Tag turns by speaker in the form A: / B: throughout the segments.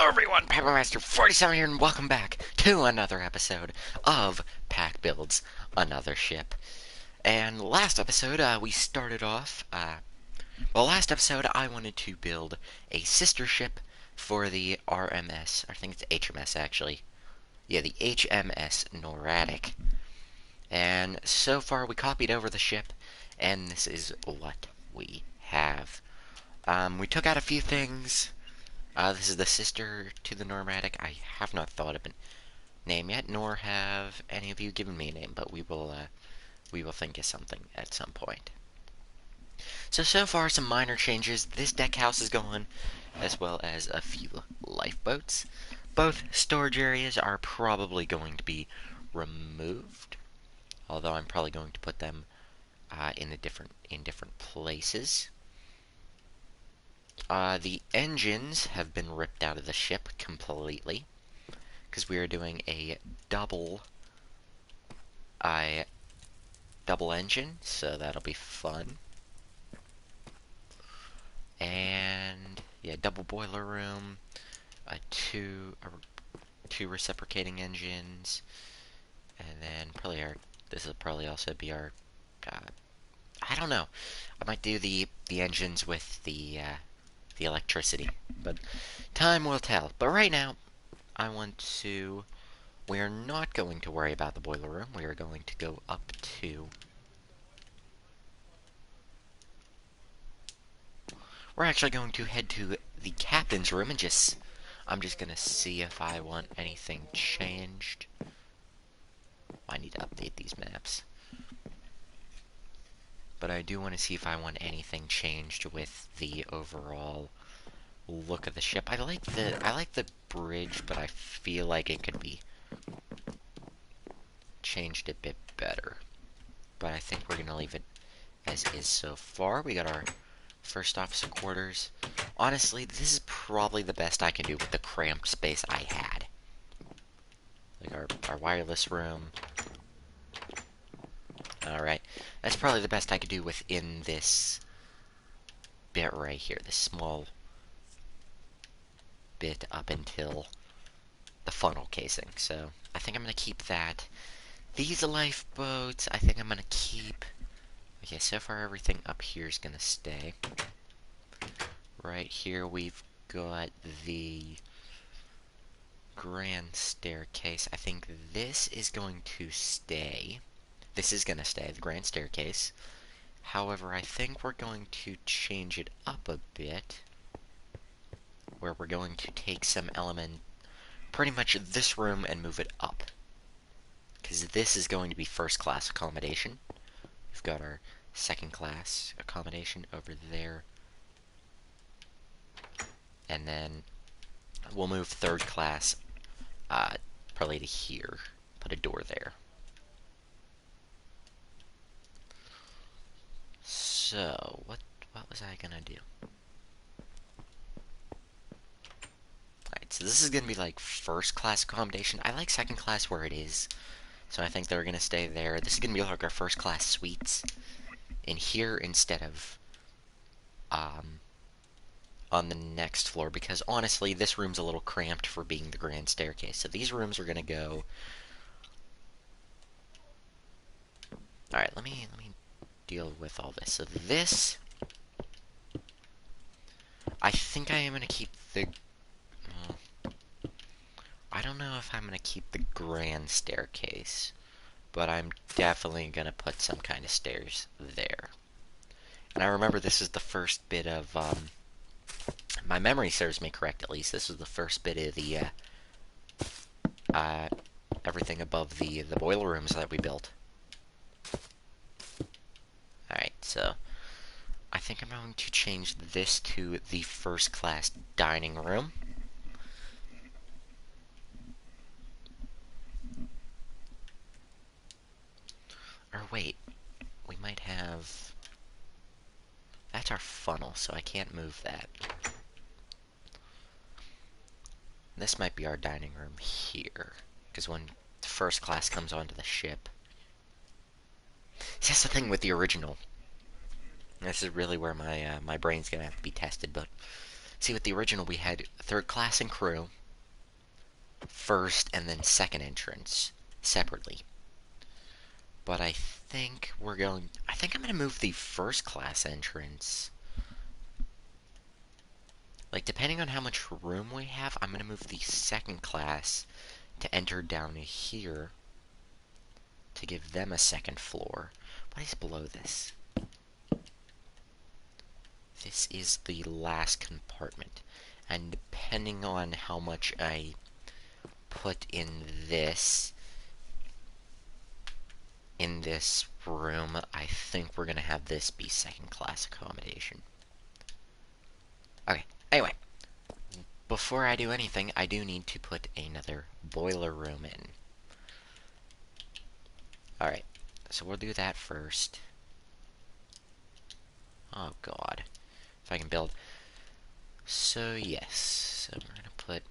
A: Hello everyone, Papermaster 47 here, and welcome back to another episode of Pack Builds Another Ship. And last episode, we started off, last episode I wanted to build a sister ship for the RMS, I think it's HMS actually. Yeah, the HMS Noradic. And so far we copied over the ship, and this is what we have. We took out a few things. This is the sister to the Normatic. I have not thought of a name yet, nor have any of you given me a name, but we will think of something at some point. So far, some minor changes. This deck house is gone, as well as a few lifeboats. Both storage areas are probably going to be removed, although I'm probably going to put them in different places. The engines have been ripped out of the ship completely, because we are doing a double engine, so that'll be fun. And yeah, double boiler room, two reciprocating engines, and then this will probably also be our I don't know. I might do the engines with the electricity, but time will tell. But right now, we are not going to worry about the boiler room. We are going to go up to... We're actually going to head to the captain's room and I'm just going to see if I want anything changed. I need to update these maps. But I do want to see if I want anything changed with the overall look of the ship. I like the bridge, but I feel like it could be changed a bit better. But I think we're gonna leave it as is so far. We got our first officer quarters. Honestly, this is probably the best I can do with the cramped space I had. Like our wireless room. Alright, that's probably the best I could do within this bit right here, this small bit up until the funnel casing. So I think I'm going to keep that. These lifeboats, I think I'm going to keep. Okay, so far everything up here is going to stay. Right here we've got the grand staircase. I think this is going to stay. This is going to stay, the grand staircase. However, I think we're going to change it up a bit, where we're going to take some element, pretty much this room, and move it up. Because this is going to be first class accommodation. We've got our second class accommodation over there. And then we'll move third class probably to here. Put a door there. So, what was I gonna do? Alright, so this is gonna be like first class accommodation. I like second class where it is, so I think they're gonna stay there. This is gonna be like our first class suites in here instead of on the next floor, because honestly this room's a little cramped for being the grand staircase. So these rooms are gonna go. Alright, let me deal with all this. So this, I think I am gonna keep the I don't know if I'm gonna keep the grand staircase, but I'm definitely gonna put some kind of stairs there. And I remember this is the first bit of my memory serves me correct, at least. This was the first bit of the everything above the boiler rooms that we built. Alright, so I think I'm going to change this to the first class dining room. Or wait, we might have... That's our funnel, so I can't move that. This might be our dining room here, because when first class comes onto the ship... See, that's the thing with the original. This is really where my brain's gonna have to be tested, but See, with the original, we had third class and crew, first and then second entrance, separately. But I think I'm gonna move the first class entrance. Like, depending on how much room we have, I'm gonna move the second class to enter down here to give them a second floor. What is below this? This is the last compartment. And depending on how much I put in this room, I think we're gonna have this be second class accommodation. Okay, anyway. Before I do anything, I do need to put another boiler room in. Alright, so we'll do that first. Oh god. If I can build. So yes, so we're gonna put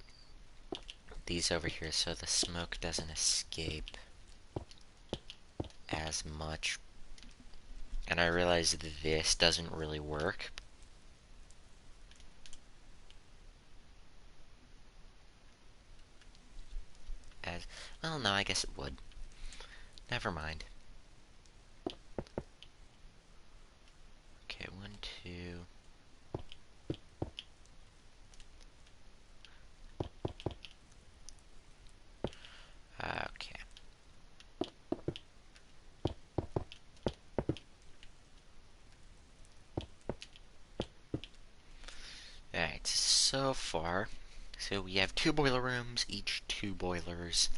A: these over here so the smoke doesn't escape as much. And I realize this doesn't really work. Well, no, I guess it would. Never mind. Okay, 1, 2. Okay. Alright, so far, so we have 2 boiler rooms, each 2 boilers,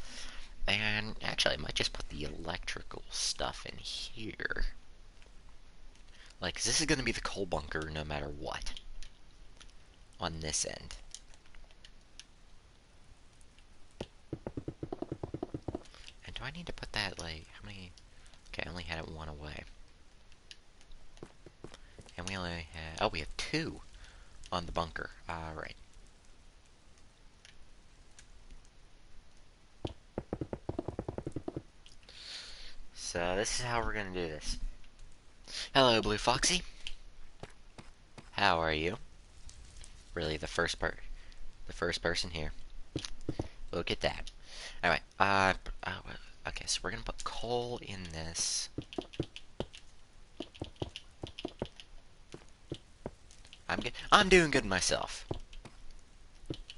A: and actually I might just put the electrical stuff in here. Like, 'cause this is going to be the coal bunker no matter what, on this end. And do I need to put that, like, how many? Okay, I only had it 1 away. And we only had, oh, we have 2 on the bunker. Alright. So this is how we're gonna do this. Hello, Blue Foxy. How are you? Really, the first person here. Look at that. Alright, okay, so we're gonna put coal in this. I'm doing good myself.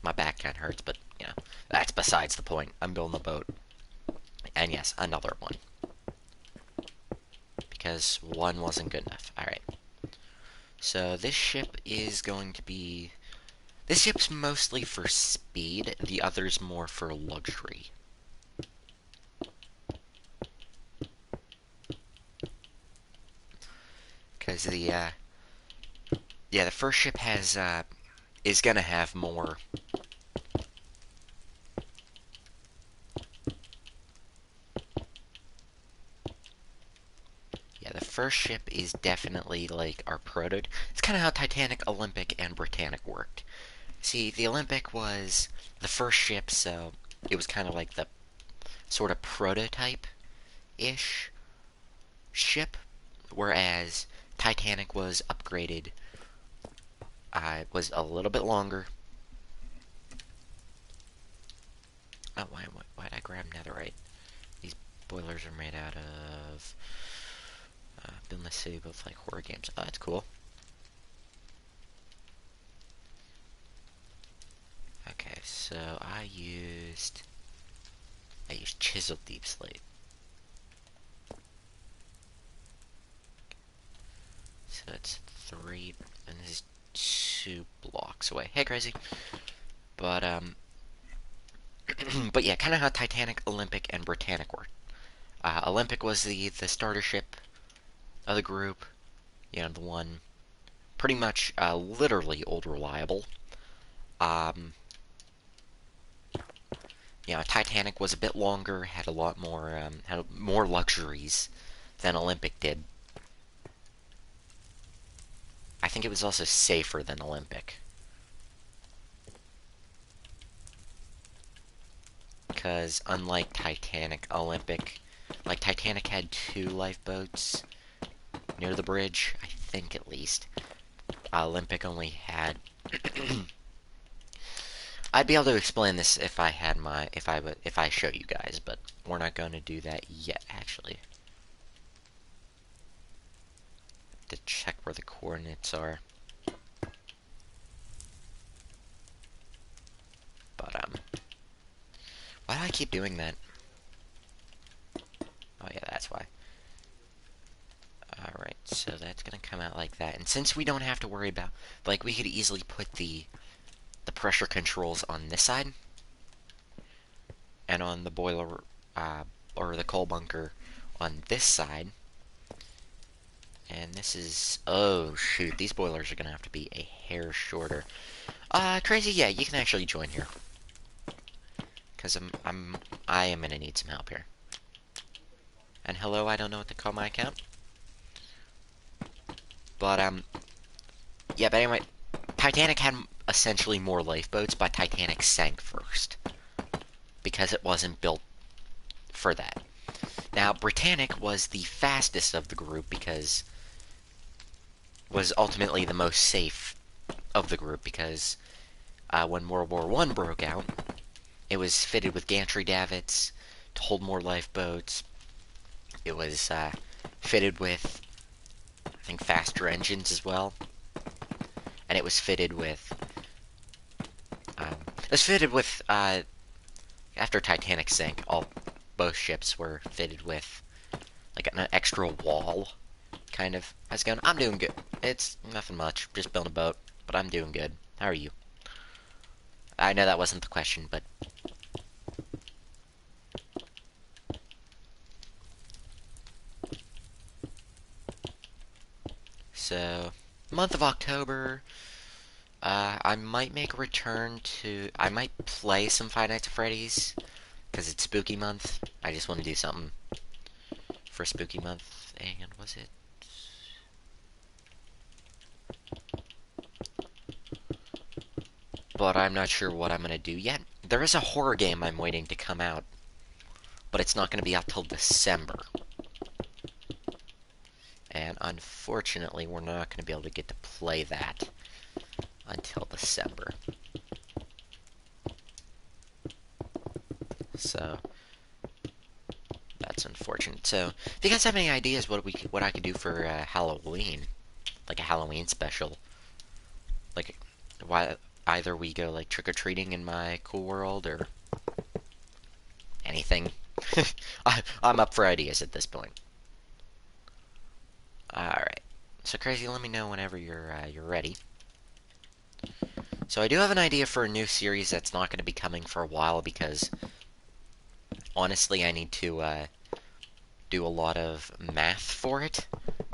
A: My back kinda hurts, but, you know, that's besides the point. I'm building a boat. And yes, another one. Because 1 wasn't good enough. Alright. So this ship is going to be... This ship's mostly for speed, the other's more for luxury. Because the first ship has, is gonna have more... Yeah, the first ship is definitely, like, our prototype. It's kind of how Titanic, Olympic, and Britannic worked. See, the Olympic was the first ship, so it was kind of like the sort of prototype-ish ship, whereas Titanic was upgraded. It was a little bit longer. Oh, why'd I grab netherite? These boilers are made out of... been in the city with, like, horror games. Oh, that's cool. Okay, so I used chiseled deep slate. So that's 3, and this is 2 blocks away. Hey, crazy. But, but yeah, kind of how Titanic, Olympic, and Britannic worked. Olympic was the starter ship of the group. You know, the one pretty much, literally old reliable. You know, Titanic was a bit longer, had a lot more, had more luxuries than Olympic did. I think it was also safer than Olympic. Because unlike Titanic, Olympic, like Titanic had 2 lifeboats near the bridge, I think at least. Olympic only had. I'd be able to explain this if I had my if I show you guys, but we're not going to do that yet. Actually, to check where the coordinates are. But why do I keep doing that? Oh yeah, that's why. Alright, so that's gonna come out like that. And since we don't have to worry about, like, we could easily put the pressure controls on this side, and on the boiler, or the coal bunker on this side. And this is, oh shoot, these boilers are gonna have to be a hair shorter. Crazy, yeah, you can actually join here. Because I am gonna need some help here. And hello, I don't know what to call my account. But, yeah, but anyway, Titanic had essentially more lifeboats, but Titanic sank first. Because it wasn't built for that. Now, Britannic was the fastest of the group because was ultimately the most safe of the group because when World War I broke out, it was fitted with gantry davits to hold more lifeboats. It was fitted with, I think, faster engines as well, and it was fitted with. After Titanic sank, both ships were fitted with like an extra wall, kind of. How's it going? I'm doing good. It's nothing much, just building a boat, but I'm doing good. How are you? I know that wasn't the question, but so month of October. I might make a return to. I might play some Five Nights at Freddy's because it's spooky month. I just want to do something for spooky month. And was it? But I'm not sure what I'm gonna do yet. There is a horror game I'm waiting to come out, but it's not gonna be out till December. And unfortunately, we're not gonna be able to get to play that until December. So that's unfortunate. So if you guys have any ideas what I could do for Halloween, like a Halloween special, like why either we go like trick or treating in my cool world or anything. I'm up for ideas at this point. All right. So crazy, let me know whenever you're ready. So I do have an idea for a new series that's not going to be coming for a while because honestly I need to do a lot of math for it,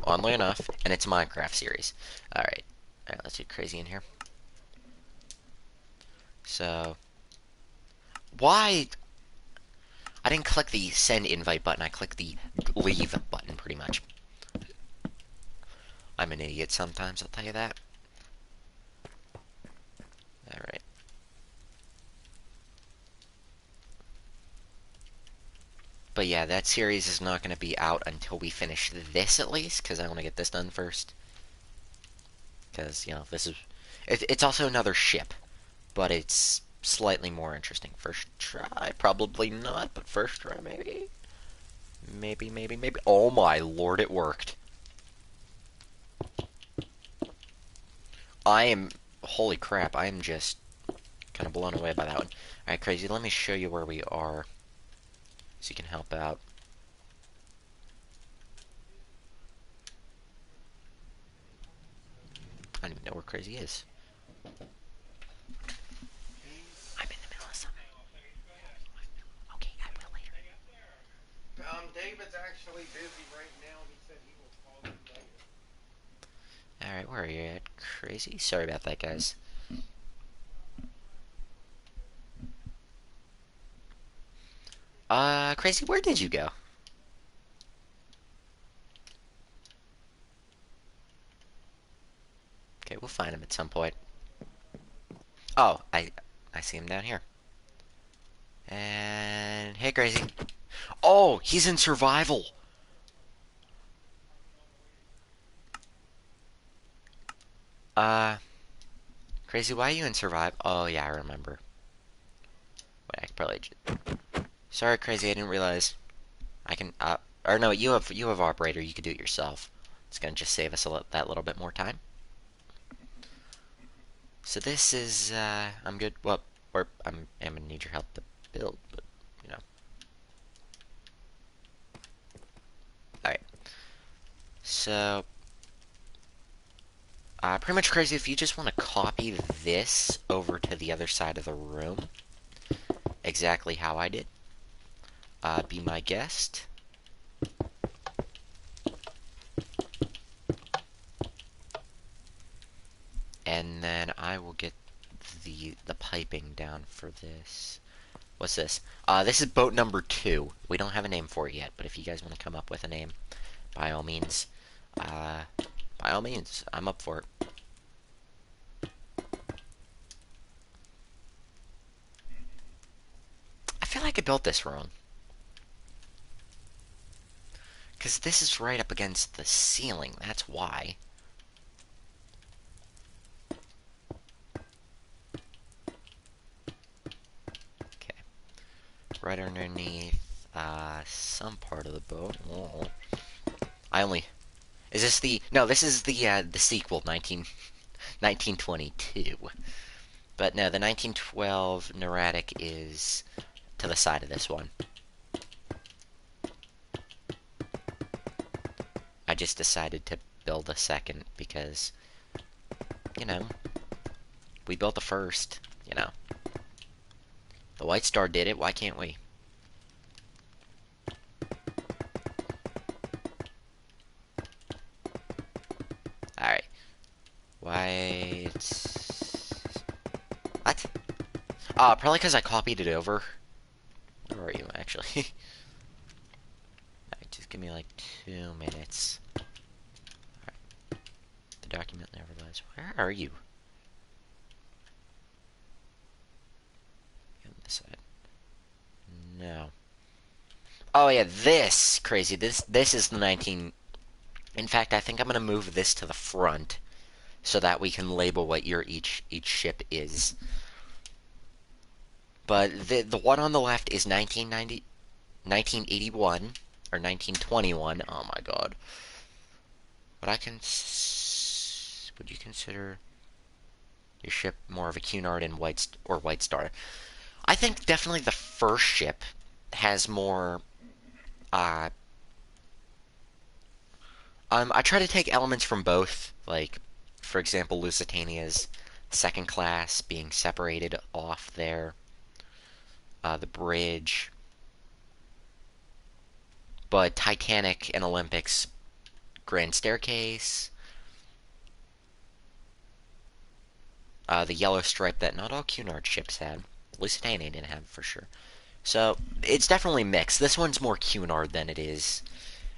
A: oddly enough, and it's a Minecraft series. Alright, let's do crazy in here. So, why? I didn't click the send invite button, I clicked the leave button, pretty much. I'm an idiot sometimes, I'll tell you that. Alright. But yeah, that series is not going to be out until we finish this, at least, because I want to get this done first. Because, you know, this is... It's also another ship, but it's slightly more interesting. First try, probably not, but first try, maybe? Maybe, maybe, maybe. Oh my lord, it worked. I am... Holy crap, I am just kind of blown away by that one. Alright, crazy, let me show you where we are, so you can help out. I don't even know where crazy is. I'm in the middle of something. Okay, I will later.
B: David's actually busy right now. He said he will call you later.
A: Alright, where are you at, crazy? Sorry about that, guys. Crazy, where did you go? Okay, we'll find him at some point. Oh, I see him down here. And hey, crazy. Oh, he's in survival. Uh, Crazy, why you in survive? Oh, yeah, I remember. Wait, I could probably Sorry, Crazy, I didn't realize. I can, or no, you have operator, you could do it yourself. It's gonna just save us that little bit more time. So this is, I'm good, well, or I'm gonna need your help to build, but, you know. Alright, so, pretty much Crazy, if you just want to copy this over to the other side of the room, exactly how I did, be my guest. And then I will get the piping down for this. What's this? This is boat number 2. We don't have a name for it yet, but if you guys want to come up with a name, by all means, uh, by all means, I'm up for it. I feel like I built this wrong. Because this is right up against the ceiling, that's why. Okay. Right underneath, some part of the boat. Oh. I only... Is this the... No, this is the sequel, 1922. But no, the 1912 Neurotic is to the side of this one. I just decided to build a second because, you know, we built the first, you know. The White Star did it, why can't we? Alright. White... What? Probably because I copied it over. Where are you, actually? Alright, just give me like 2 minutes. Alright. The document never lies. Where are you? On this side. No. Oh yeah, this crazy. This is the 19. In fact, I think I'm gonna move this to the front so that we can label what your each ship is. But the one on the left is 1981 or 1921. Oh my god. But would you consider your ship more of a Cunard and White Star? I think definitely the first ship has more. Uh, I try to take elements from both, like, for example, Lusitania's second class being separated off there, the bridge, but Titanic and Olympics grand staircase, the yellow stripe that not all Cunard ships had. Lusitania didn't have for sure. So it's definitely mixed. This one's more Cunard than it is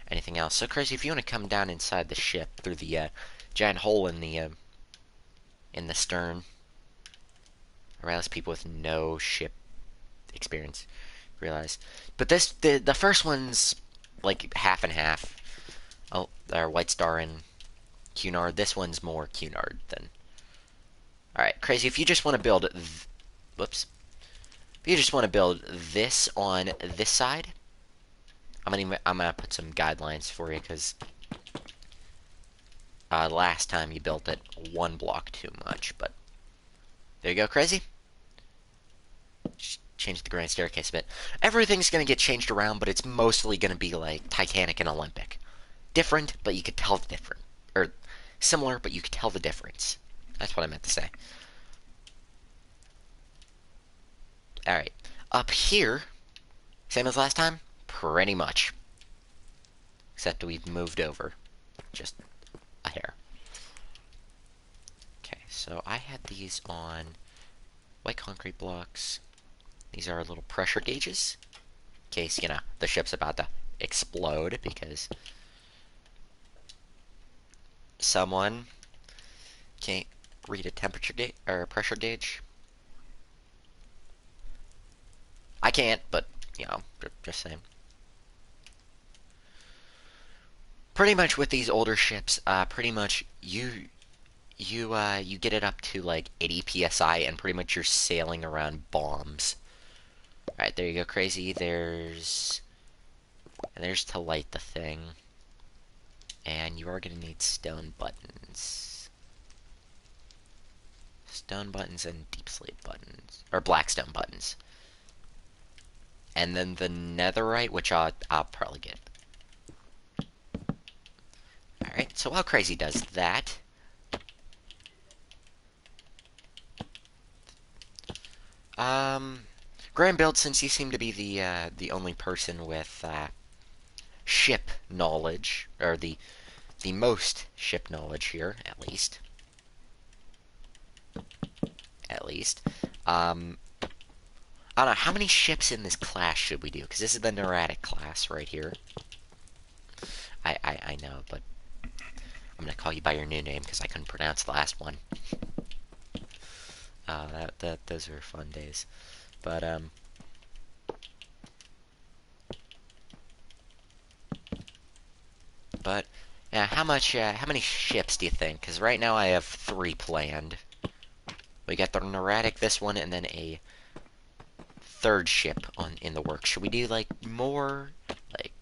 A: anything else. So Crazy, if you want to come down inside the ship through the giant hole in the stern, arouse people with no ship experience realize. But the first one's like half and half. Oh, or White Star and Cunard. This one's more Cunard than. All right, Crazy. If you just want to build, whoops. If you just want to build this on this side, I'm gonna put some guidelines for you because last time you built it one block too much. But there you go, Crazy. Just change the grand staircase a bit. Everything's gonna get changed around, but it's mostly gonna be like Titanic and Olympic. Different, but you could tell the difference. Or similar, but you could tell the difference. That's what I meant to say. Alright. Up here, same as last time? Pretty much. Except we've moved over. Just a hair. Okay, so I had these on white concrete blocks. These are little pressure gauges. In case, you know, the ship's about to explode because someone can't read a temperature gauge or a pressure gauge. I can't, but you know, just saying. Pretty much with these older ships, pretty much you get it up to like 80 psi, and pretty much you're sailing around bombs. All right, there you go, crazy. There's to light the thing, and you are gonna need stone buttons and deep slate buttons, or blackstone buttons, and then the netherite, which I'll probably get. All right, so while crazy does that, um, Graham Build, since you seem to be the only person with ship knowledge, or the most ship knowledge here, at least. Um, I don't know, how many ships in this class should we do? Because this is the Neurotic class right here. I know, but I'm gonna call you by your new name because I couldn't pronounce the last one. Those were fun days. But but yeah, how many ships do you think? Because right now I have 3 planned. We got the Neurotic, this one, and then a third ship in the works. Should we do like more like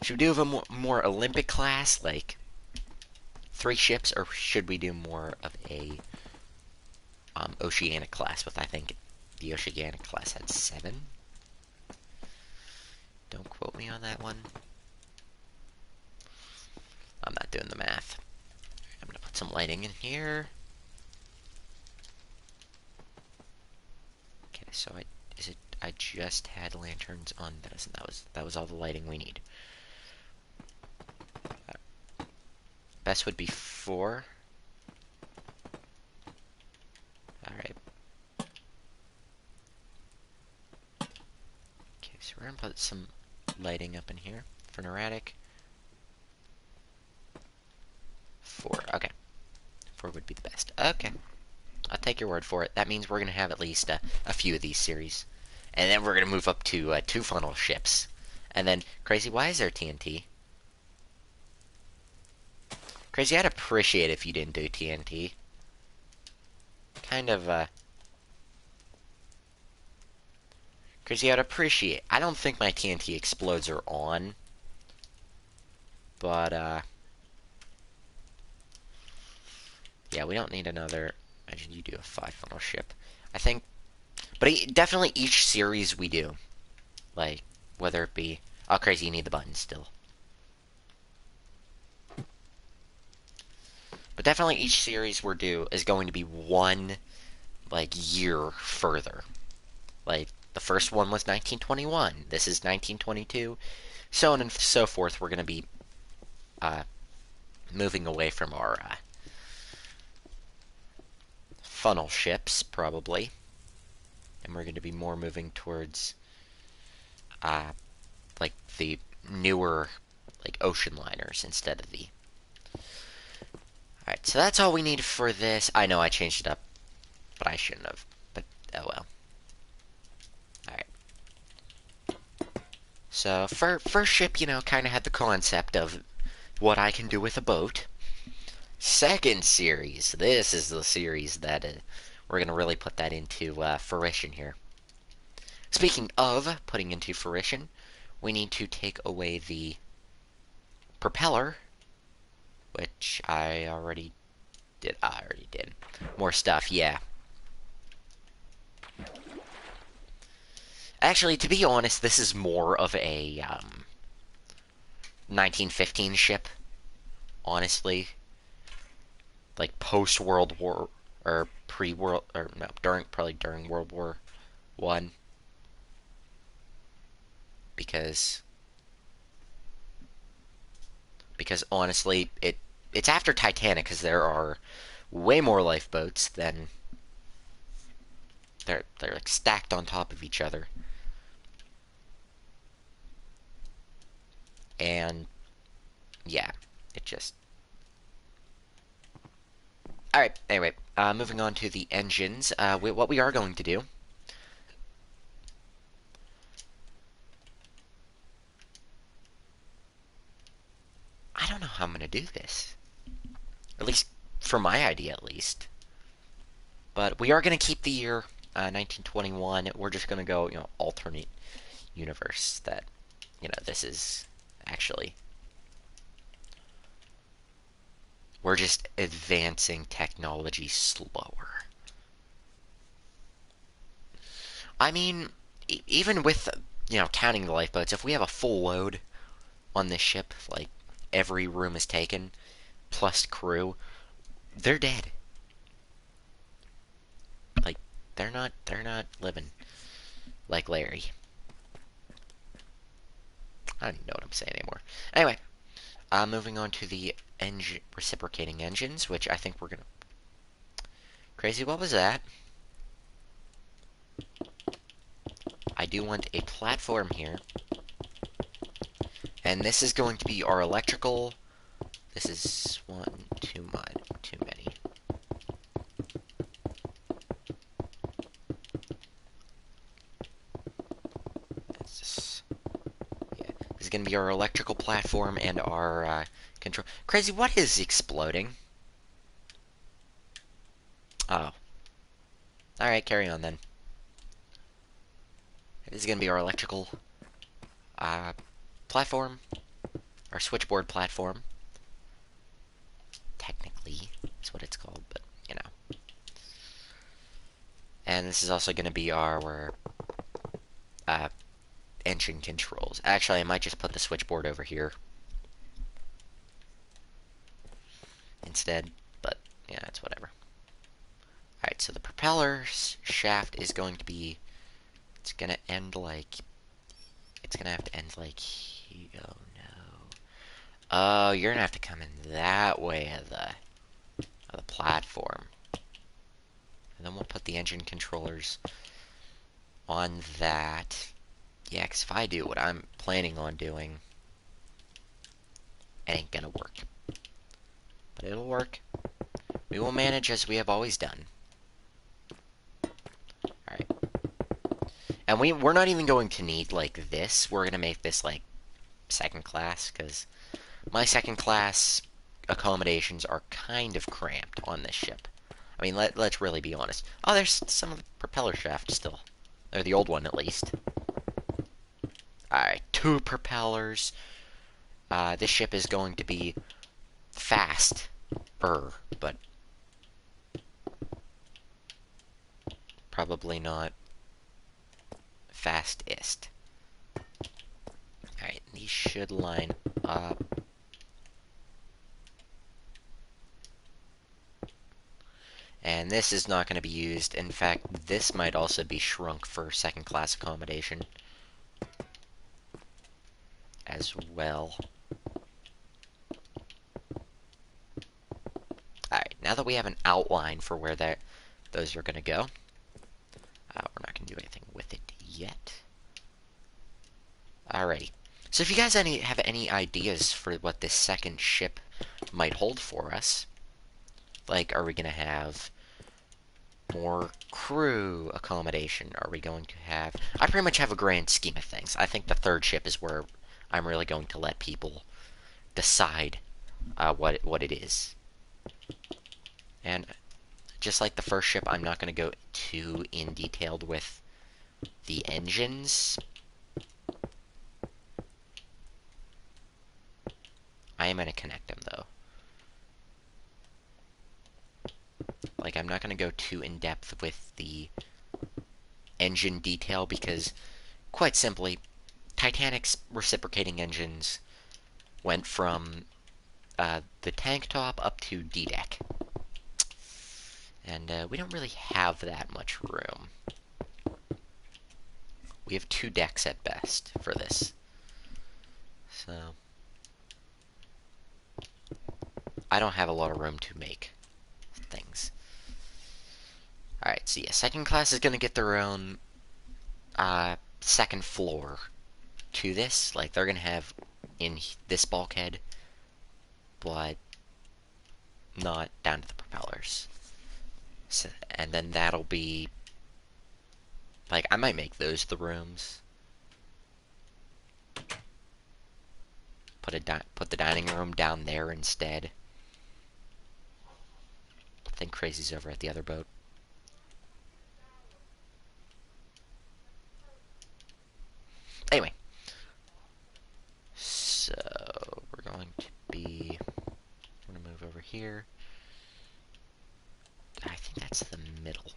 A: should we do of a more Olympic class, like 3 ships, or should we do more of a Oceanic class with, I think the Oceanic class had 7? Don't quote me on that one. I'm not doing the math. I'm gonna put some lighting in here. Okay, so I just had lanterns on this, and that was all the lighting we need. Best would be 4. Alright. Okay, so we're gonna put some lighting up in here for Neurotic. 4. Okay. 4 would be the best. Okay. I'll take your word for it. That means we're going to have at least a few of these series. And then we're going to move up to 2 funnel ships. And then, Crazy, why is there TNT? Crazy, I'd appreciate if you didn't do TNT. Kind of, Crazy, I'd appreciate. I don't think my TNT explodes are on. But, yeah, we don't need another. Imagine you do a 5 funnel ship. I think. But definitely each series we do. Like, whether it be. Oh, Crazy, you need the button still. But definitely each series we're due is going to be one, like, year further. Like, the first one was 1921. This is 1922. So on and so forth. We're going to be uh, moving away from our funnel ships, probably. And we're going to be more moving towards, uh, like, the newer, like, ocean liners instead of the... Alright, so that's all we need for this. I know I changed it up, but I shouldn't have. But, oh well. Alright. So, first ship, kind of had the concept of what I can do with a boat. Second series, this is the series that we're going to really put that into fruition here. Speaking of putting into fruition, we need to take away the propeller, which I already did. More stuff, yeah. Actually, to be honest, this is more of a 1915 ship, honestly. Like post-World War, or pre-World, or no, probably during World War One, because honestly, it's after Titanic, because there are way more lifeboats than they're like stacked on top of each other, and yeah, it just. All right. Anyway, moving on to the engines. What we are going to do. I don't know how I'm going to do this. At least for my idea, at least. But we are going to keep the year 1921. We're just going to go, alternate universe. That, this is actually. We're just advancing technology slower. I mean, even with, counting the lifeboats, if we have a full load on this ship, like every room is taken, plus crew, they're dead. Like, they're not living like Larry. I don't even know what I'm saying anymore. Anyway, moving on to the reciprocating engines, which I think we're gonna. Crazy, what was that? I do want a platform here. And this is going to be our electrical. This is one too many. It's just, yeah. This is going to be our electrical platform and our control. Crazy, what is exploding? Oh. Alright, carry on then. This is going to be our electrical uh, platform. Our switchboard platform. Technically, that's what it's called, but, And this is also going to be our uh, engine controls. Actually, I might just put the switchboard over here instead, but yeah, it's whatever. Alright, so the propeller shaft is going to be, it's going to end like, it's going to have to end like, oh no. Oh, you're going to have to come in that way of the platform. And then we'll put the engine controllers on that. Yeah, because if I do what I'm planning on doing, it ain't gonna work. But it'll work. We will manage as we have always done. Alright. And we're not even going to need, like, this. We're gonna make this, like, second class, because my second class accommodations are kind of cramped on this ship. I mean, let's really be honest. Oh, there's some of the propeller shaft still. Or the old one, at least. Alright, 2 propellers. This ship is going to be fast, but probably not fastest. Alright, these should line up. And this is not going to be used. In fact, this might also be shrunk for second class accommodation as well. Alright, now that we have an outline for where those are going to go, we're not going to do anything with it yet. Alrighty. So if you guys have any ideas for what this second ship might hold for us, like, are we going to have more crew accommodation? Are we going to have... I pretty much have a grand scheme of things. I think the third ship is where I'm really going to let people decide what it is. And just like the first ship, I'm not going to go too in detailed with the engines. I am going to connect them, though. Like, I'm not going to go too in-depth with the engine detail because, quite simply, Titanic's reciprocating engines went from the tank top up to D-deck. And we don't really have that much room. We have 2 decks at best for this. So, I don't have a lot of room to make things. Alright, so yeah, second class is going to get their own second floor to this. Like, they're going to have in this bulkhead, but not down to the propellers. So, and then that'll be... Like, I might make those the rooms. Put the dining room down there instead. I think Crazy's over at the other boat. Anyway, so we're going to be... I'm going to move over here. I think that's the middle.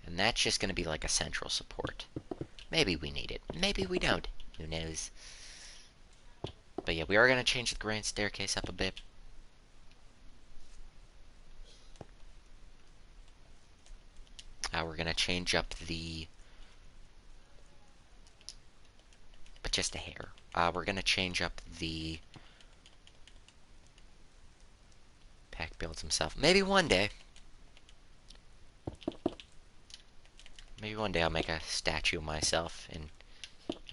A: And that's just going to be like a central support. Maybe we need it. Maybe we don't. Who knows? But yeah, we are going to change the grand staircase up a bit. We're going to change up the... But just a hair. We're going to change up the... Pack builds himself. Maybe one day. Maybe one day I'll make a statue of myself in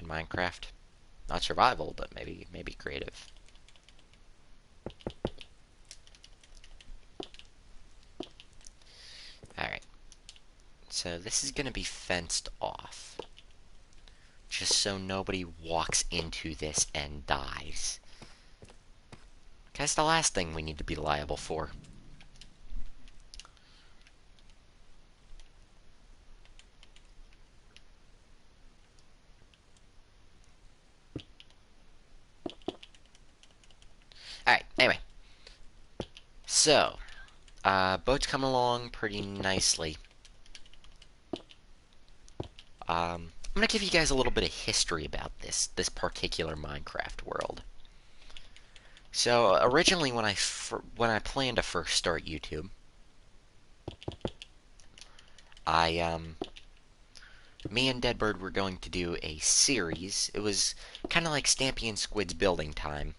A: Minecraft. Not survival, but maybe creative. Alright. So this is going to be fenced off. Just so nobody walks into this and dies. That's the last thing we need to be liable for. Alright, anyway. So, boat's coming along pretty nicely. I'm gonna give you guys a little bit of history about this particular Minecraft world. So originally, when I planned to first start YouTube, me and Deadbird were going to do a series. It was kind of like Stampy and Squid's building time,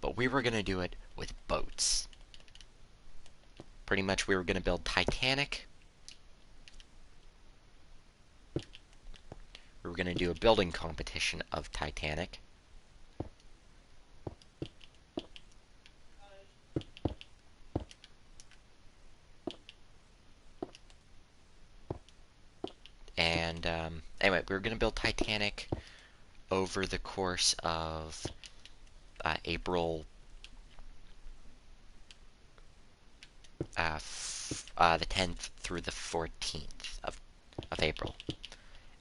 A: but we were gonna do it with boats. Pretty much, we were gonna build Titanic. We were gonna do a building competition of Titanic. And anyway, we were going to build Titanic over the course of April the 10th through the 14th of April.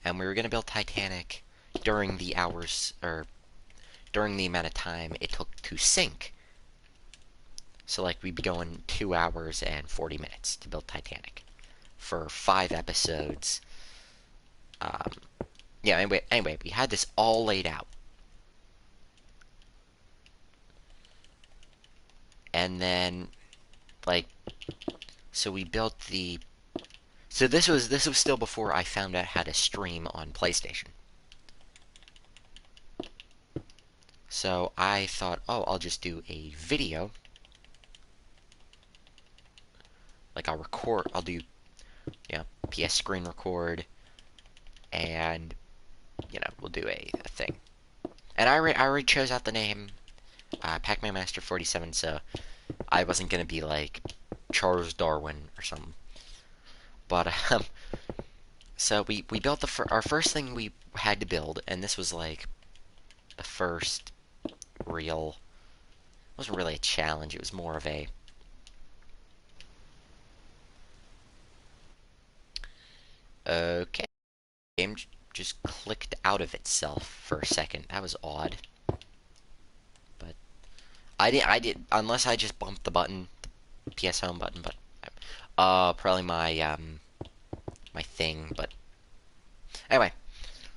A: And we were going to build Titanic during the hours, or during the amount of time it took to sink. So, like, we'd be going 2 hours and 40 minutes to build Titanic for 5 episodes. Yeah, anyway, we had this all laid out. And then, like, so we built the... So this was still before I found out how to stream on PlayStation. So I thought, oh, I'll just do a video. Like, I'll do, PS screen record, and, we'll do a thing. And I already chose out the name, Pac-Man Master 47, so I wasn't gonna be like Charles Darwin or something. But, so we built our first thing we had to build, and this was like the first real, it wasn't really a challenge, it was more of a, okay, game just clicked out of itself for a second. That was odd. But I did, unless I just bumped the button, the PS Home button, but probably my my thing, but anyway.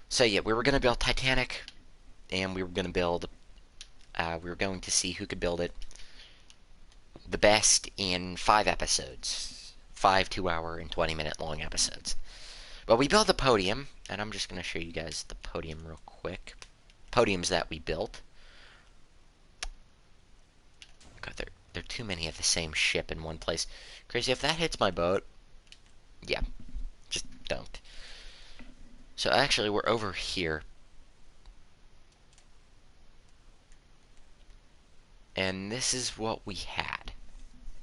A: So yeah, we were gonna build Titanic, and we were gonna build, we were going to see who could build it the best in 5 episodes. 5 2-hour and 20-minute long episodes. But we built the podium, and I'm just going to show you guys the podium real quick. Podiums that we built. God, there are too many of the same ship in one place. Crazy, if that hits my boat, yeah, just don't. So actually, we're over here. And this is what we had.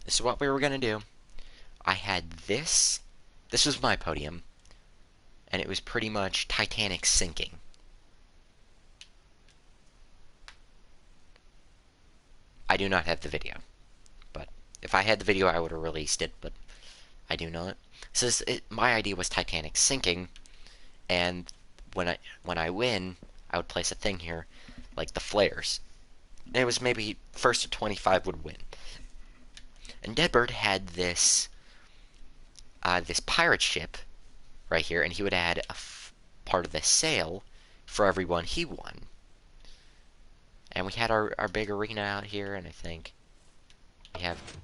A: This is what we were going to do. I had this. This was my podium. And it was pretty much Titanic sinking. I do not have the video, but If I had the video, I would have released it, but I do not. My idea was Titanic sinking, and when I win, I would place a thing here, like the flares. And it was maybe first to 25 would win. And Deadbird had this pirate ship right here, and he would add part of the sail for everyone he won. And we had our big arena out here, and I think we have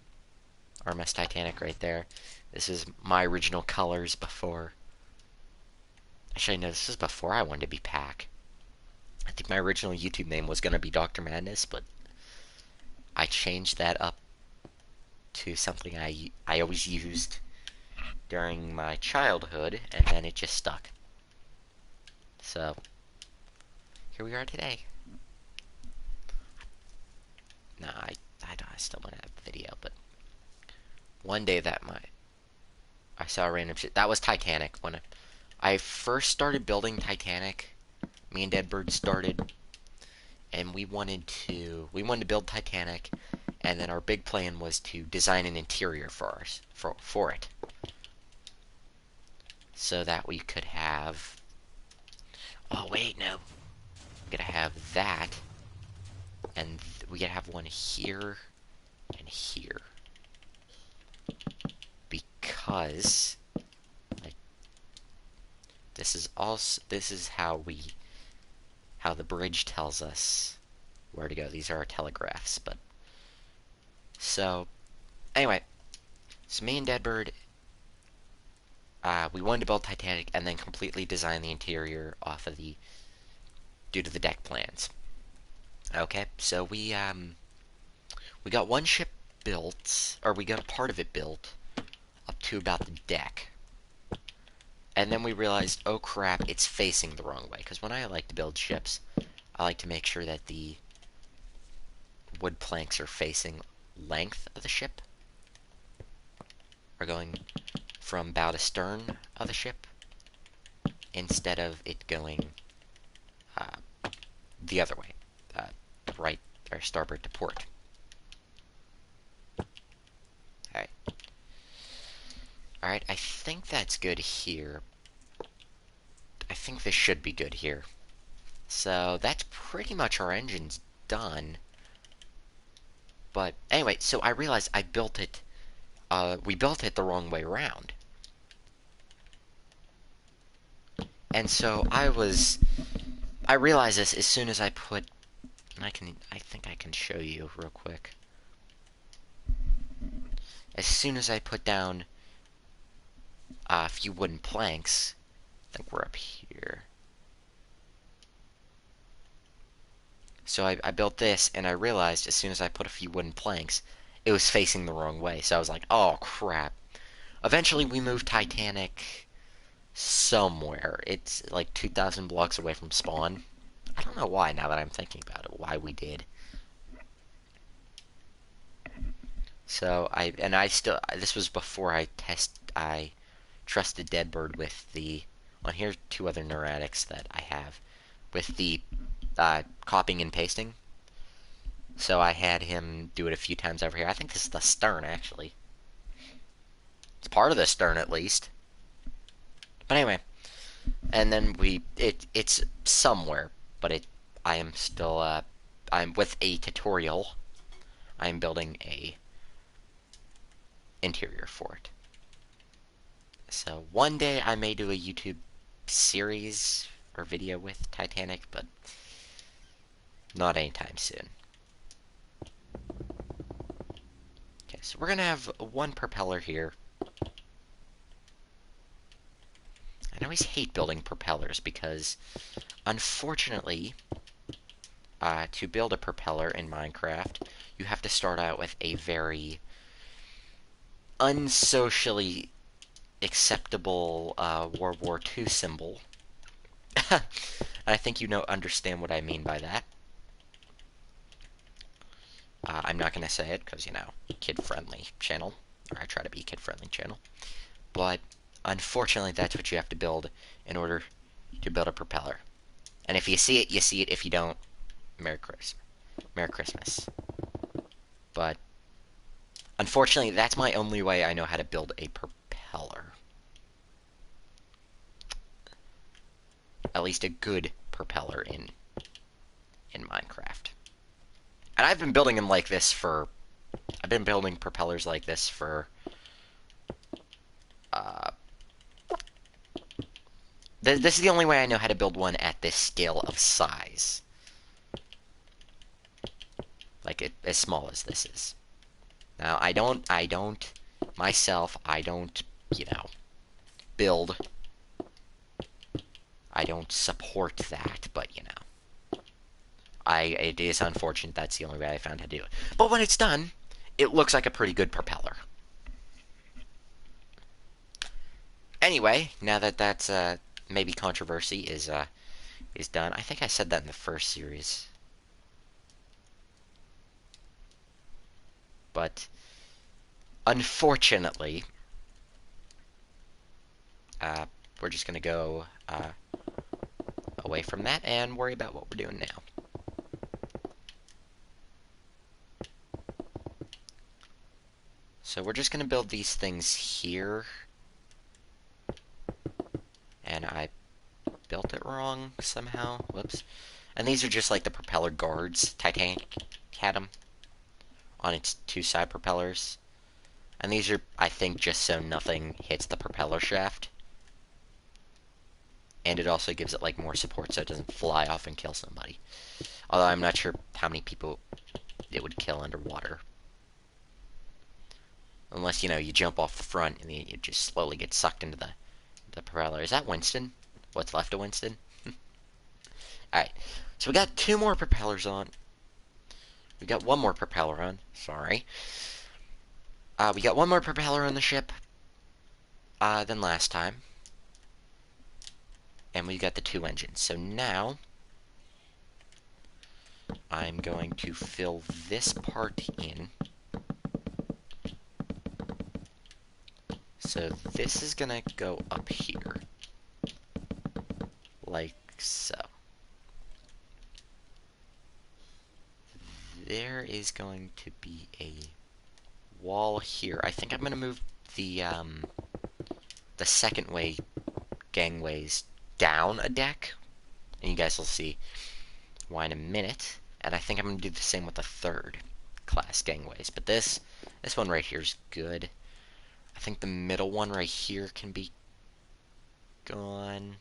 A: RMS Titanic right there. This is my original colors before. Actually, no, this is before I wanted to be Pac. I think my original YouTube name was going to be Dr. Madness, but I changed that up to something I always used during my childhood, and then it just stuck. So, here we are today. Nah, I still don't have the video, but one day I saw a random shit. That was Titanic. When I first started building Titanic, me and Deadbird started, and we wanted to build Titanic, and then our big plan was to design an interior for it, so that we could have. Oh wait, no, we're gonna have that, and we gotta have one here and here, because like, this is how the bridge tells us where to go. These are our telegraphs, but so anyway, so me and Deadbird, we wanted to build Titanic and then completely design the interior off of due to the deck plans. Okay, so we got one ship built, or we got a part of it built up to about the deck. And then we realized, oh crap, it's facing the wrong way. Because when I like to build ships, I like to make sure that the wood planks are facing length of the ship, are going from bow to stern of the ship, instead of it going the other way, right or starboard to port. Alright. Alright, I think that's good here. I think this should be good here. So that's pretty much our engine's done. But anyway, so I realized we built it the wrong way around. And so I realized this as soon as I put, and I think I can show you real quick. As soon as I put down a few wooden planks, I think we're up here. So I built this, and I realized as soon as I put a few wooden planks, it was facing the wrong way. So I was like, oh crap. Eventually we moved Titanic somewhere. It's like 2,000 blocks away from spawn. I don't know why, now that I'm thinking about it, why we did. So this was before I trusted Deadbird with well, here's two other neuratics that I have, with the copying and pasting. So I had him do it a few times over here. I think this is the stern, actually. It's part of the stern, at least. But anyway, and then it's somewhere, but I am still, I'm with a tutorial. I'm building a interior for it. So one day I may do a YouTube series or video with Titanic, but not anytime soon. Okay, so we're gonna have one propeller here. I always hate building propellers because, unfortunately, to build a propeller in Minecraft, you have to start out with a very unsocially acceptable World War II symbol. I think you understand what I mean by that. I'm not going to say it because, kid-friendly channel. Or I try to be a kid-friendly channel. But, unfortunately, that's what you have to build in order to build a propeller. And if you see it, you see it. If you don't, Merry Christmas. Merry Christmas. But, Unfortunately, that's my only way I know how to build a propeller. At least a good propeller in Minecraft. And I've been building them like this for... I've been building propellers like this for... Uh, this is the only way I know how to build one at this scale of size. Like, as small as this is. Now, myself, I don't, build. I don't support that, but, it is unfortunate that's the only way I found how to do it. But when it's done, it looks like a pretty good propeller. Anyway, now that that's, maybe controversy is done. I think I said that in the first series. But, unfortunately, we're just gonna go, away from that and worry about what we're doing now. So we're just gonna build these things here. And I built it wrong somehow. Whoops. And these are just like the propeller guards. Titanic had them on its two side propellers. And these are, I think, just so nothing hits the propeller shaft. And it also gives it like more support so it doesn't fly off and kill somebody. Although I'm not sure how many people it would kill underwater. Unless, you jump off the front and you just slowly get sucked into the propeller. Is that Winston? What's left of Winston? Alright, so we got two more propellers on. We got one more propeller on. Sorry. We got one more propeller on the ship than last time. And we got the two engines. So now I'm going to fill this part in. So this is gonna go up here. Like so. There is going to be a wall here. I think I'm gonna move the second gangways down a deck. And you guys will see why in a minute. And I think I'm gonna do the same with the third class gangways. But this one right here is good. I think the middle one right here can be gone.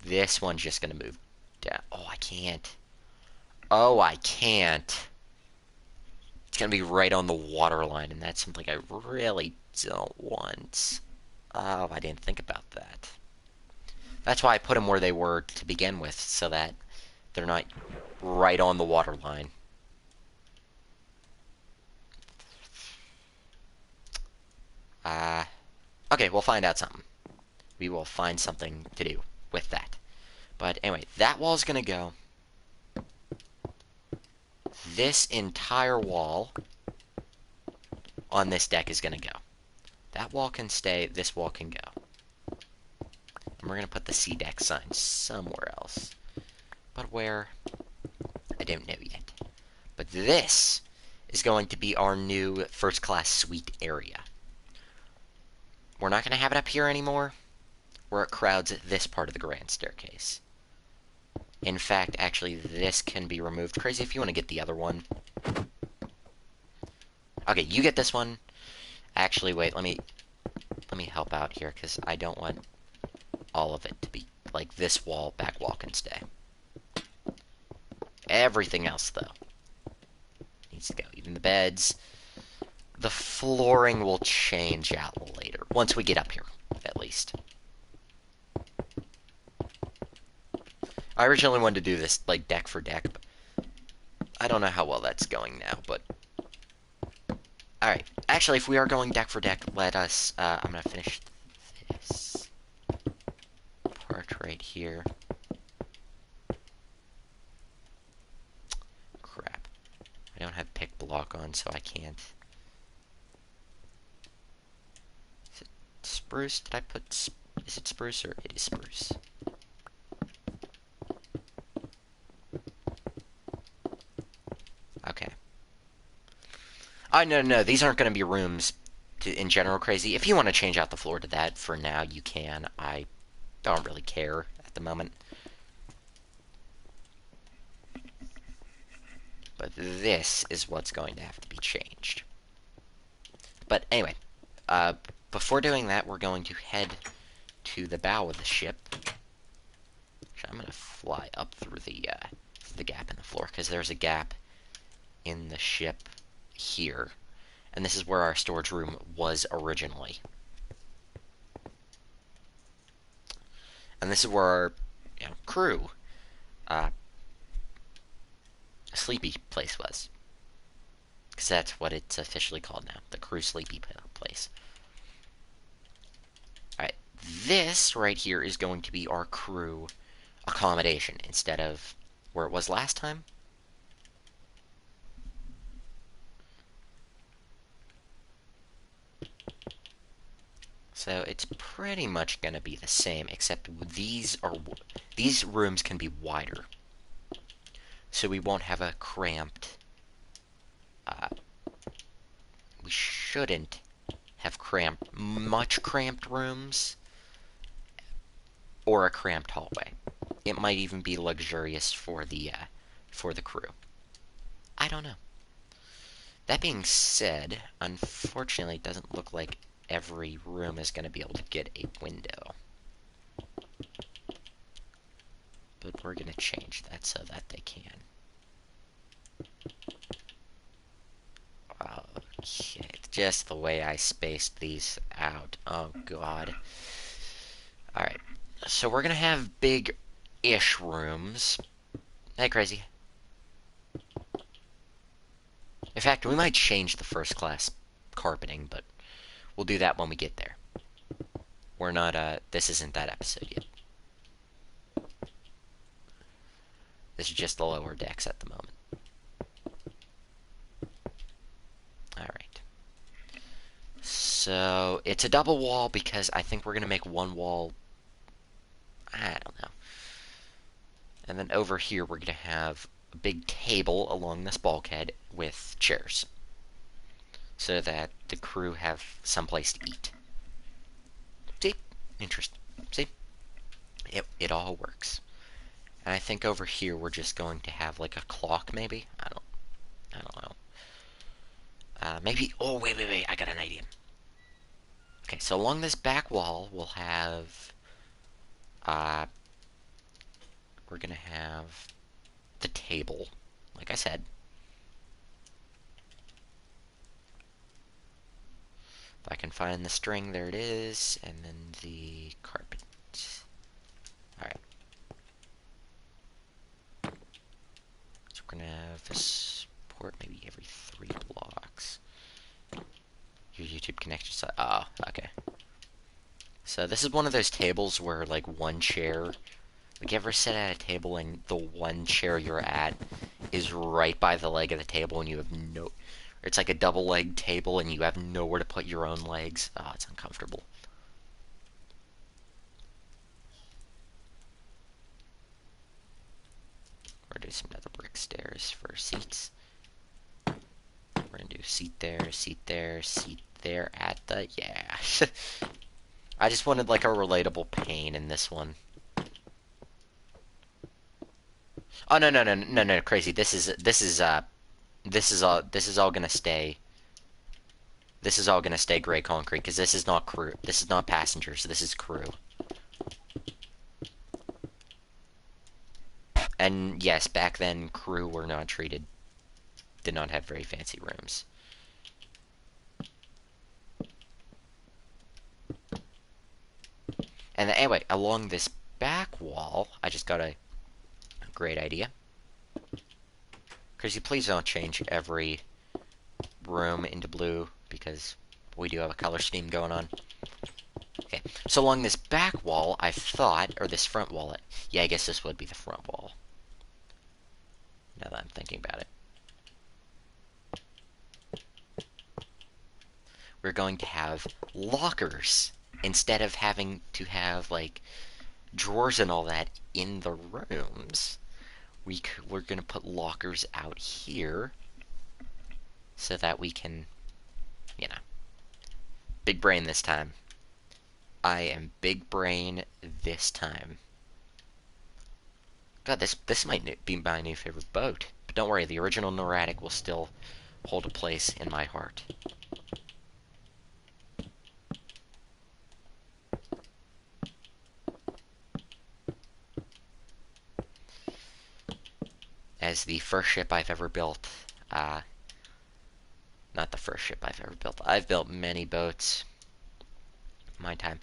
A: This one's just gonna move down. Oh, I can't. Oh, I can't. It's gonna be right on the water line, and that's something I really don't want. Oh, I didn't think about that. That's why I put them where they were to begin with, so that they're not right on the water line. Okay, we'll find out something. We will find something to do with that. But anyway, that wall's gonna go. This entire wall on this deck is gonna go. That wall can stay, this wall can go. And we're gonna put the C deck sign somewhere else. But where? I don't know yet. But this is going to be our new first class suite area. We're not gonna have it up here anymore, where it crowds this part of the grand staircase. In fact, actually, this can be removed. Crazy, if you want to get the other one. Okay, you get this one. Actually, wait, let me help out here, because I don't want all of it to be like this back wall can stay. Everything else, though, needs to go. Even the beds. The flooring will change out later, once we get up here, at least. I originally wanted to do this, like, deck for deck, but I don't know how well that's going now, but... Alright, actually, if we are going deck for deck, let us, I'm gonna finish this part right here. Crap. I don't have pick block on, so I can't. Is it spruce? Did I put... Is it spruce, or it is spruce? Okay. No, these aren't going to be rooms in general, Crazy. If you want to change out the floor to that for now, you can. I don't really care at the moment. But this is what's going to have to be changed. But anyway, before doing that, we're going to head to the bow of the ship. I'm going to fly up through the gap in the floor, because there's a gap in the ship here. And this is where our storage room was originally. And this is where our crew, sleepy place was. Because that's what it's officially called now. The crew sleepy place. Alright, this right here is going to be our crew accommodation instead of where it was last time. So it's pretty much going to be the same, except these rooms can be wider. So we won't have a cramped... we shouldn't have much cramped rooms, or a cramped hallway. It might even be luxurious for the crew. I don't know. That being said, unfortunately, it doesn't look like every room is going to be able to get a window. But we're going to change that so that they can. Okay, just the way I spaced these out. Oh, God. Alright, so we're going to have big-ish rooms. Hey, Crazy. In fact, we might change the first class carpeting, but we'll do that when we get there. We're not, this isn't that episode yet. This is just the lower decks at the moment. Alright. So, it's a double wall because I think we're going to make one wall... I don't know. And then over here we're going to have a big table along this bulkhead with chairs. So that the crew have someplace to eat. See? Interesting. See? It all works. And I think over here we're just going to have like a clock, maybe? I don't know. Maybe... Oh, wait. I got an idea. Okay, so along this back wall, we'll have... we're gonna have the table, like I said. If I can find the string, there it is, and then the carpet. Alright. So we're gonna have this port maybe every 3 blocks. Your YouTube connection side. Oh, okay. So this is one of those tables where, like, one chair... Like, you ever sit at a table and the one chair you're at is right by the leg of the table and you have no... It's like a double-leg table and you have nowhere to put your own legs. Oh, it's uncomfortable. We're gonna do some other brick stairs for seats. We're gonna do seat there, seat there, seat there at the... Yeah. I just wanted, like, a relatable pane in this one. Oh, no, Crazy. This is all gonna stay. This is all gonna stay gray concrete, because this is not crew. This is not passengers. This is crew. And yes, back then, crew were not treated... Did not have very fancy rooms. And anyway, along this back wall, I just got a great idea. Crazy, please don't change every room into blue, because we do have a color scheme going on. Okay, so along this back wall, I thought, or this front wall, yeah, I guess this would be the front wall. Now that I'm thinking about it. We're going to have lockers, instead of having to have, like, drawers and all that in the rooms. We're going to put lockers out here. so that we can, you know, big brain this time. I am big brain this time. God, this might be my new favorite boat. But don't worry, the original Noratic will still hold a place in my heart. As the first ship I've ever built. Not the first ship I've ever built. I've built many boats in my time.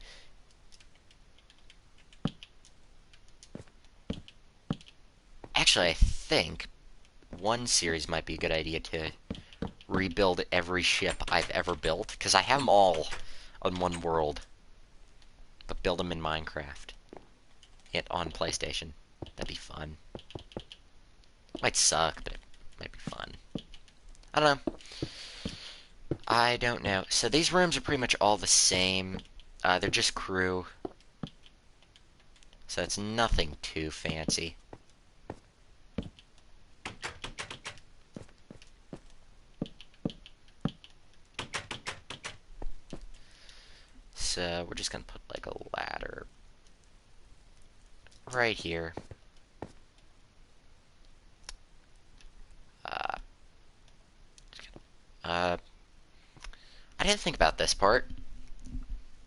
A: Actually, I think one series might be a good idea to rebuild every ship I've ever built, because I have them all on one world, but build them in Minecraft. It on PlayStation. That'd be fun. Might suck, but it might be fun. I don't know. I don't know. So these rooms are pretty much all the same. They're just crew. So it's nothing too fancy. So we're just gonna put like a ladder right here. Uh, I didn't think about this part,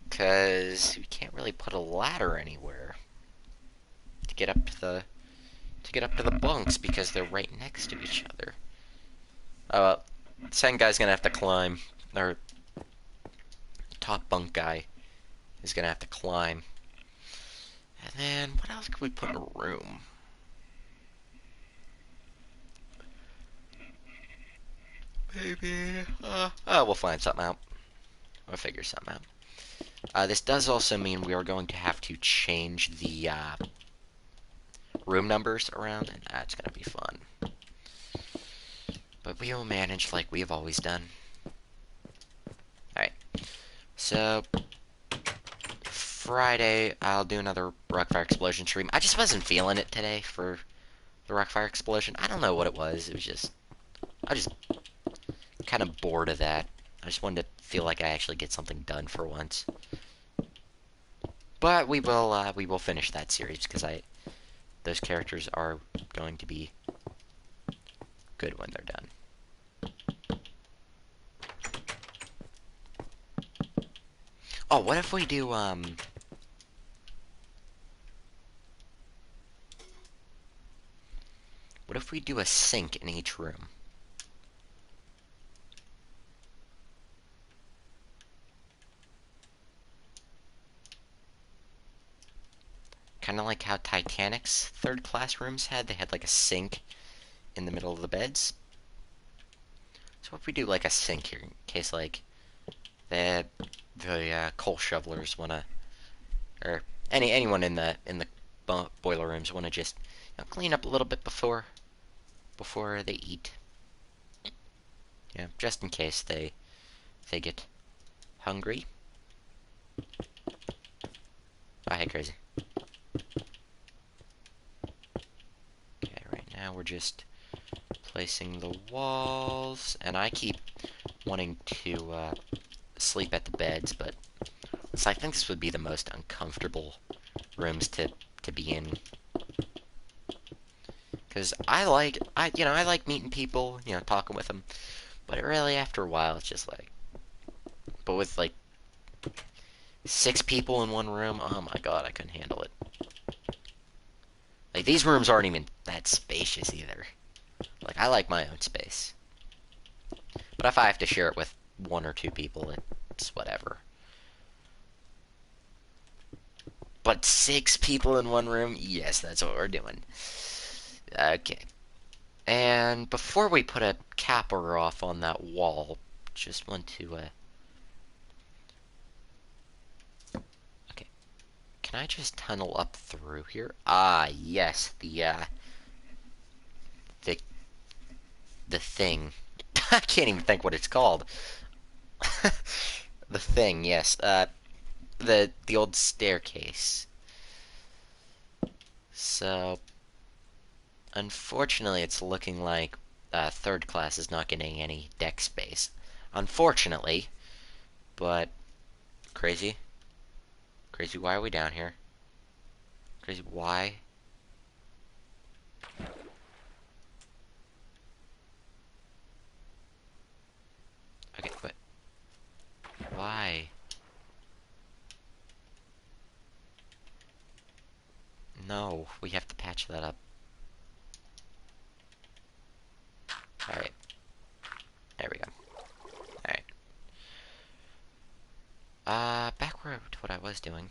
A: because we can't really put a ladder anywhere to get up to the bunks, because they're right next to each other. Oh well, the second guy's gonna have to climb, or top bunk guy is gonna have to climb. And then what else could we put in a room? Maybe we'll find something out. We'll figure something out. This does also mean we are going to have to change the room numbers around, and that's gonna be fun. But we will manage like we have always done. Alright, so Friday I'll do another Rockfire Explosion stream. I just wasn't feeling it today for the Rockfire Explosion. I don't know what it was. It was just, I was just kind of bored of that. I just wanted to feel like I actually get something done for once. But we will finish that series, because those characters are going to be good when they're done. Oh, what if we do what if we do a sink in each room? Kind of like how Titanic's third class rooms had. They had like a sink in the middle of the beds. So what if we do like a sink here, in case like the coal shovelers wanna, or anyone in the boiler rooms wanna just, clean up a little bit before they eat. Yeah, just in case they get hungry. Oh, hey, crazy. Okay, right now we're just placing the walls, and I keep wanting to sleep at the beds, but so I think this would be the most uncomfortable rooms to be in, because I like meeting people, talking with them, but really after a while it's just like, but with like 6 people in one room, oh my god, I couldn't handle it. Like, these rooms aren't even that spacious either. Like, I like my own space, but if I have to share it with 1 or 2 people, it's whatever. But 6 people in one room? Yes, that's what we're doing. Okay. And before we put a capper off on that wall, just want to, okay. Can I just tunnel up through here? Ah, yes, the, the thing. I can't even think what it's called. The thing, yes. The old staircase. So, unfortunately, it's looking like third class is not getting any deck space. Unfortunately, but crazy. Crazy, why are we down here? Crazy, why? Okay, but why? No, we have to patch that up. Alright. There we go. Alright. Back where to what I was doing.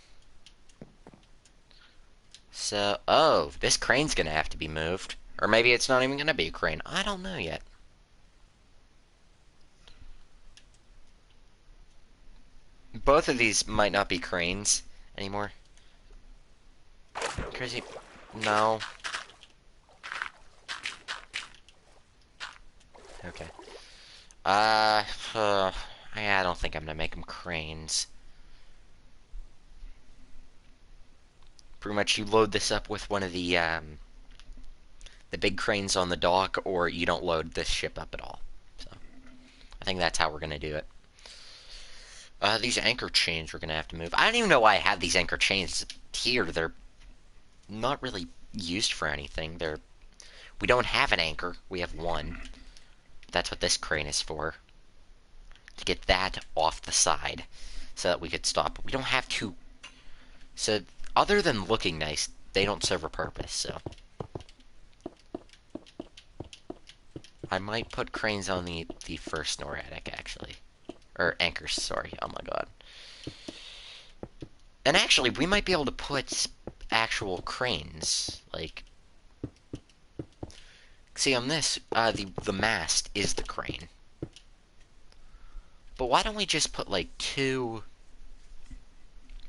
A: So, oh, this crane's gonna have to be moved. Or maybe it's not even gonna be a crane. I don't know yet. Both of these might not be cranes anymore. Crazy. No. Okay. I don't think I'm gonna make them cranes. Pretty much you load this up with one of the big cranes on the dock, or you don't load this ship up at all. So, I think that's how we're gonna do it. These anchor chains we're gonna have to move. I don't even know why I have these anchor chains here. They're not really used for anything. We don't have an anchor. We have one. That's what this crane is for. To get that off the side so that we could stop. We don't have two. So, other than looking nice, they don't serve a purpose, so. I might put cranes on the first NORADIC, actually. Or anchors, sorry. Oh my god. And actually, we might be able to put actual cranes. Like, see on this, the mast is the crane. But why don't we just put like two,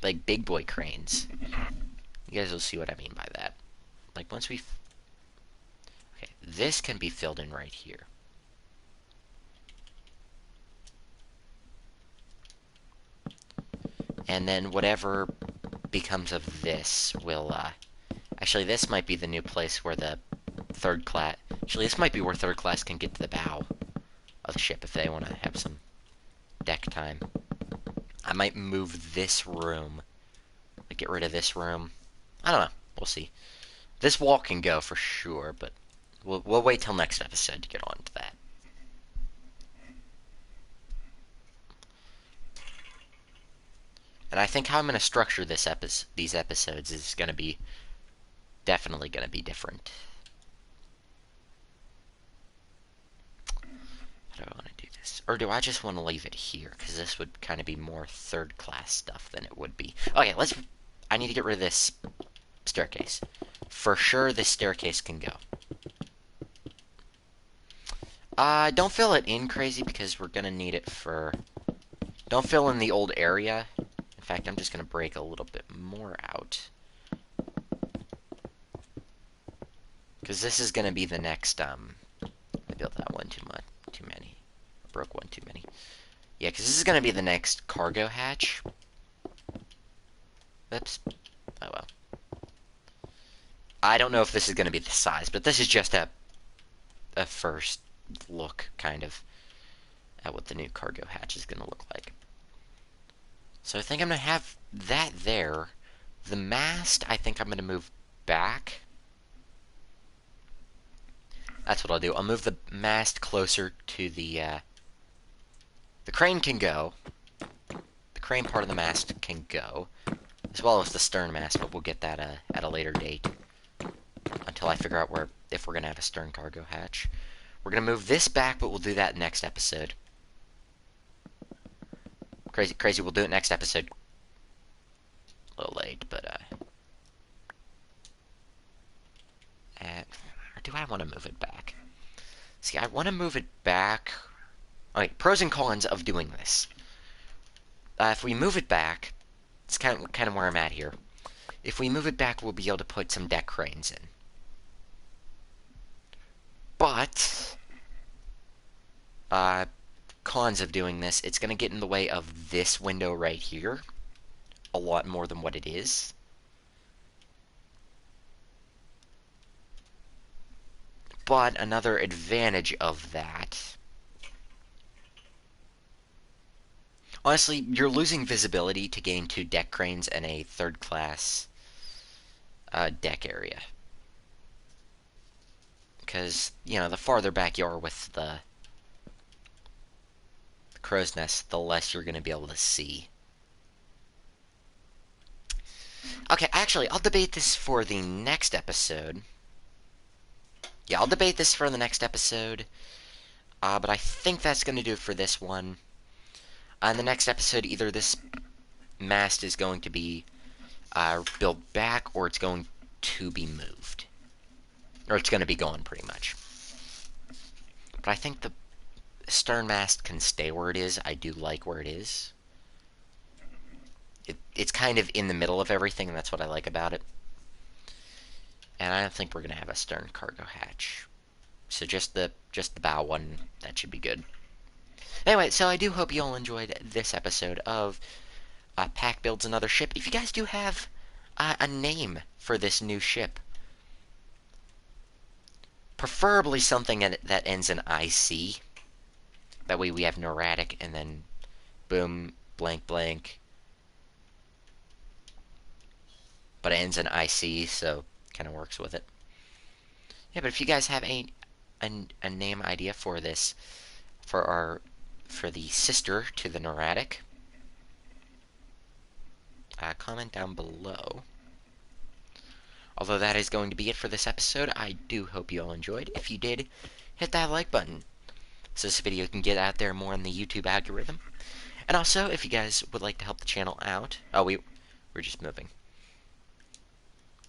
A: like big boy cranes? You guys will see what I mean by that. Like once we, okay, this can be filled in right here. And then whatever becomes of this will, actually this might be the new place where the third class, actually this might be where third class can get to the bow of the ship if they want to have some deck time. I might move this room, like get rid of this room. I don't know, we'll see. This wall can go for sure, but we'll wait till next episode to get on to that. And I think how I'm going to structure these episodes is going to be definitely going to be different. How do I want to do this? Or do I just want to leave it here? Because this would kind of be more third class stuff than it would be. Okay, I need to get rid of this staircase. For sure, this staircase can go. Don't fill it in crazy because we're going to need it for... Don't fill in the old area. In fact, I'm just going to break a little bit more out. Because this is going to be the next, I built that one too many. I broke one too many. Yeah, because this is going to be the next cargo hatch. Oops. Oh well. I don't know if this is going to be the size, but this is just a first look, kind of, at what the new cargo hatch is going to look like. So I think I'm going to have that there. The mast, I think I'm going to move back. That's what I'll do. I'll move the mast closer to the crane can go. The crane part of the mast can go, as well as the stern mast, but we'll get that at a later date. Until I figure out if we're going to have a stern cargo hatch. We're going to move this back, but we'll do that next episode. Crazy, we'll do it next episode. A little late, but, or do I want to move it back? See, I want to move it back. Alright, pros and cons of doing this. If we move it back, it's kind of where I'm at here. If we move it back, we'll be able to put some deck cranes in. But, cons of doing this, it's going to get in the way of this window right here a lot more than what it is. But another advantage of that, honestly, you're losing visibility to gain 2 deck cranes and a third class deck area. Because, the farther back you are with the crow's nest, the less you're going to be able to see. Okay, actually, I'll debate this for the next episode. Yeah, I'll debate this for the next episode. But I think that's going to do it for this one. In the next episode, either this mast is going to be built back, or it's going to be moved. Or it's going to be gone, pretty much. But I think the stern mast can stay where it is. I do like where it is. It's kind of in the middle of everything, and that's what I like about it. And I don't think we're going to have a stern cargo hatch. So just the bow one, that should be good. Anyway, so I do hope you all enjoyed this episode of Pack Builds Another Ship. If you guys do have a name for this new ship, preferably something that ends in IC. That way we have neurotic, and then boom, blank, blank. But it ends in IC, so kind of works with it. Yeah, but if you guys have a name idea for this, for the sister to the neurotic, comment down below. Although that is going to be it for this episode, I do hope you all enjoyed. If you did, hit that like button so this video can get out there more in the YouTube algorithm. And also, if you guys would like to help the channel out, we're just moving.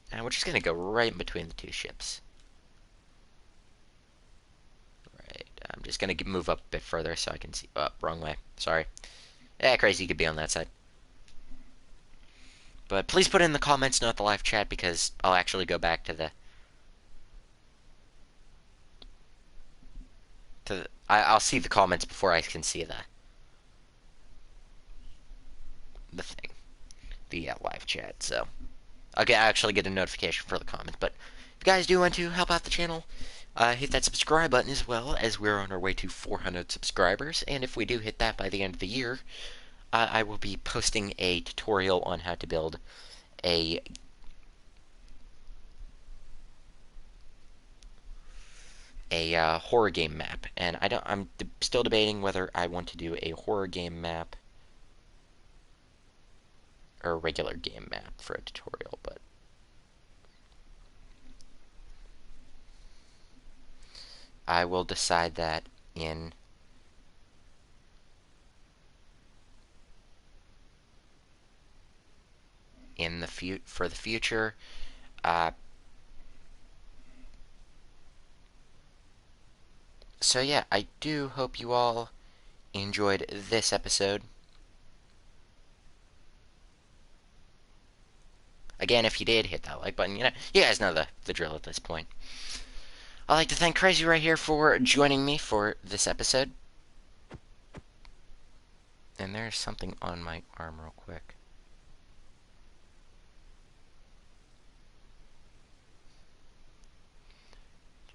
A: And we're just going to go right in between the 2 ships. Right, I'm just going to move up a bit further so I can see. Oh, wrong way. Sorry. Yeah, crazy could be on that side. But please put in the comments, not the live chat, because I'll actually go back to the... I'll see the comments before I can see the thing. The live chat, so... I'll actually get a notification for the comment. But if you guys do want to help out the channel, hit that subscribe button, as well as we're on our way to 400 subscribers. And if we do hit that by the end of the year, I will be posting a tutorial on how to build a horror game map. And I'm still debating whether I want to do a horror game map or a regular game map for a tutorial, but I will decide that in for the future. So yeah, I do hope you all enjoyed this episode. Again, if you did, hit that like button. You guys know the drill at this point. I'd like to thank Crazy right here for joining me for this episode. And there's something on my arm real quick.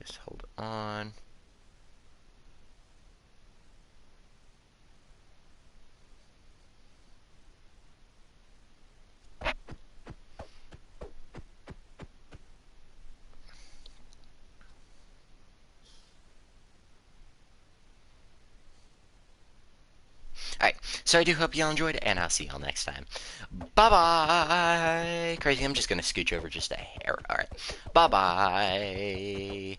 A: Just hold on. Alright, so I do hope y'all enjoyed, and I'll see y'all next time. Bye-bye! Crazy, I'm just gonna scooch over just a hair. Alright, bye-bye!